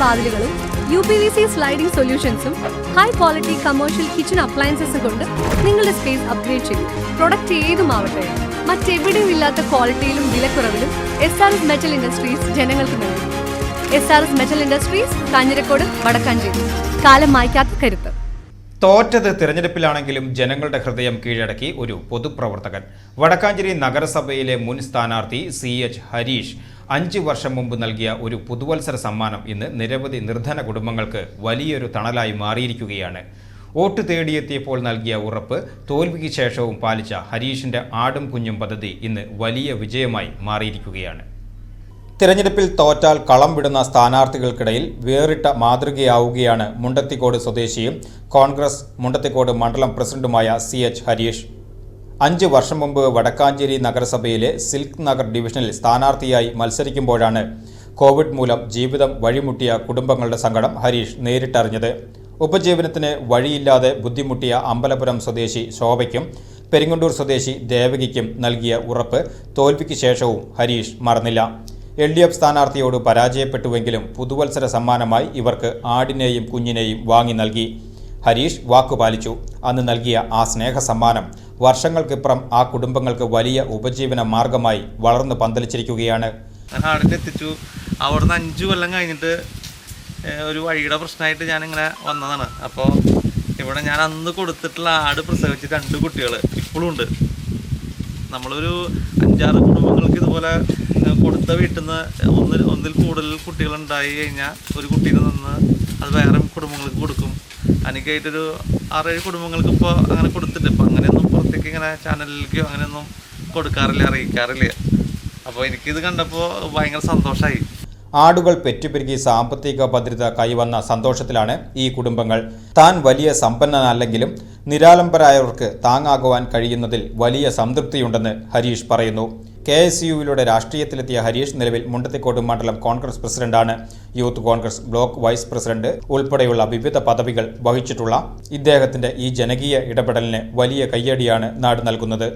വാതിലുകളും UPVC sliding സൊല്യൂഷൻസും high quality commercial kitchen അപ്ലയൻസസും കൊണ്ട് നിങ്ങളുടെ സ്പേസ് അപ്ഗ്രേഡ് ചെയ്യും. പ്രൊഡക്റ്റ് ഏതുമാവട്ടെ, മറ്റെവിടെയും ഇല്ലാത്ത ക്വാളിറ്റിയിലും വിലക്കുറവിലും SRS മെറ്റൽ ഇൻഡസ്ട്രീസ് ജനങ്ങൾക്ക് നൽകും. SRS metal industries, Kanjirakode, Vadakkanchery. കാലം മായ്ക്കാത്ത കരുത്ത്. തോറ്റത് തിരഞ്ഞെടുപ്പിലാണെങ്കിലും ജനങ്ങളുടെ ഹൃദയം കീഴടക്കി ഒരു പൊതുപ്രവർത്തകൻ. വടക്കാഞ്ചേരി നഗരസഭയിലെ മുൻ സ്ഥാനാർത്ഥി CH ഹരീഷ് 5 വർഷം മുമ്പ് നൽകിയ ഒരു പുതുവത്സര സമ്മാനം ഇന്ന് നിരവധി നിർധന കുടുംബങ്ങൾക്ക് വലിയൊരു തണലായി മാറിയിരിക്കുകയാണ്. വോട്ട് തേടിയെത്തിയപ്പോൾ നൽകിയ ഉറപ്പ് തോൽവിക്ക് ശേഷവും പാലിച്ച ഹരീഷിന്റെ ആടും കുഞ്ഞും പദ്ധതി ഇന്ന് വലിയ വിജയമായി മാറിയിരിക്കുകയാണ്. തിരഞ്ഞെടുപ്പിൽ തോറ്റാൽ കളം വിടുന്ന സ്ഥാനാർത്ഥികൾക്കിടയിൽ വേറിട്ട മാതൃകയാവുകയാണ് മുണ്ടത്തിക്കോട് സ്വദേശിയും കോൺഗ്രസ് മുണ്ടത്തിക്കോട് മണ്ഡലം പ്രസിഡന്റുമായ CH ഹരീഷ്. 5 വർഷം മുമ്പ് വടക്കാഞ്ചേരി നഗരസഭയിലെ സിൽക്ക് നഗർ ഡിവിഷനിൽ സ്ഥാനാർത്ഥിയായി മത്സരിക്കുമ്പോഴാണ് കോവിഡ് മൂലം ജീവിതം വഴിമുട്ടിയ കുടുംബങ്ങളുടെ സങ്കടം ഹരീഷ് നേരിട്ടറിഞ്ഞത്. ഉപജീവനത്തിന് വഴിയില്ലാതെ ബുദ്ധിമുട്ടിയ അമ്പലപുരം സ്വദേശി ശോഭയ്ക്കും പെരിങ്ങണ്ടൂർ സ്വദേശി ദേവകിക്കും നൽകിയ ഉറപ്പ് തോൽവിക്ക് ശേഷവും ഹരീഷ് മറന്നില്ല. LDF സ്ഥാനാർത്ഥിയോട് പരാജയപ്പെട്ടുവെങ്കിലും പുതുവത്സര സമ്മാനമായി ഇവർക്ക് ആടിനെയും കുഞ്ഞിനെയും വാങ്ങി നൽകി. ഹരീഷ് വാക്കുപാലിച്ചു. അന്ന് നൽകിയ ആ സ്നേഹ സമ്മാനം വർഷങ്ങൾക്കിപ്പുറം ആ കുടുംബങ്ങൾക്ക് വലിയ ഉപജീവന മാർഗമായി വളർന്നു പന്തലിച്ചിരിക്കുകയാണ്. ആടിനെ എത്തിച്ചു. അവിടുന്ന് 5 കൊല്ലം കഴിഞ്ഞിട്ട് ഒരു വഴിയുടെ പ്രശ്നമായിട്ട് ഞാനിങ്ങനെ വന്നതാണ്. അപ്പോൾ ഇവിടെ ഞാൻ അന്ന് കൊടുത്തിട്ടുള്ള ആട് പ്രസവിച്ച് 2 കുട്ടികൾ ഇപ്പോഴും ഉണ്ട്. നമ്മളൊരു 5-6 കുടുംബങ്ങൾക്ക് ഇതുപോലെ കൊടുത്ത വീട്ടിൽ നിന്ന് ഒന്നിൽ കൂടുതൽ കുട്ടികളുണ്ടായി കഴിഞ്ഞാൽ ഒരു കുട്ടീനെ നിന്ന് അത് വേറെ കുടുംബങ്ങൾക്ക് കൊടുക്കും. എനിക്കായിട്ടൊരു 6-7 കുടുംബങ്ങൾക്ക് ഇപ്പോൾ അങ്ങനെ കൊടുത്തിട്ട് ഇപ്പോൾ അങ്ങനെയൊന്നും പുറത്തേക്ക് ഇങ്ങനെ ചാനലിലേക്കോ അങ്ങനെയൊന്നും കൊടുക്കാറില്ല, അറിയിക്കാറില്ല. അപ്പോൾ എനിക്കിത് കണ്ടപ്പോൾ ഭയങ്കര സന്തോഷമായി. ആടുകൾ പെറ്റുപെരുകി സാമ്പത്തിക ഭദ്രത കൈവന്ന സന്തോഷത്തിലാണ് ഈ കുടുംബങ്ങൾ. താൻ വലിയ സമ്പന്നനല്ലെങ്കിലും നിരാലംബരായവർക്ക് താങ്ങാകുവാൻ കഴിയുന്നതിൽ വലിയ സംതൃപ്തിയുണ്ടെന്ന് ഹരീഷ് പറയുന്നു. KSUവിലൂടെ രാഷ്ട്രീയത്തിലെത്തിയ ഹരീഷ് നിലവിൽ മുണ്ടത്തിക്കോട് മണ്ഡലം കോൺഗ്രസ് പ്രസിഡന്റാണ്. Youth Congress block vice president ഉൾപ്പെടെയുള്ള വിവിധ പദവികൾ വഹിച്ചിട്ടുള്ള ഇദ്ദേഹത്തിന്റെ ഈ ജനകീയ ഇടപെടലിന് വലിയ കയ്യടിയാണ് നാട് നൽകുന്നത്.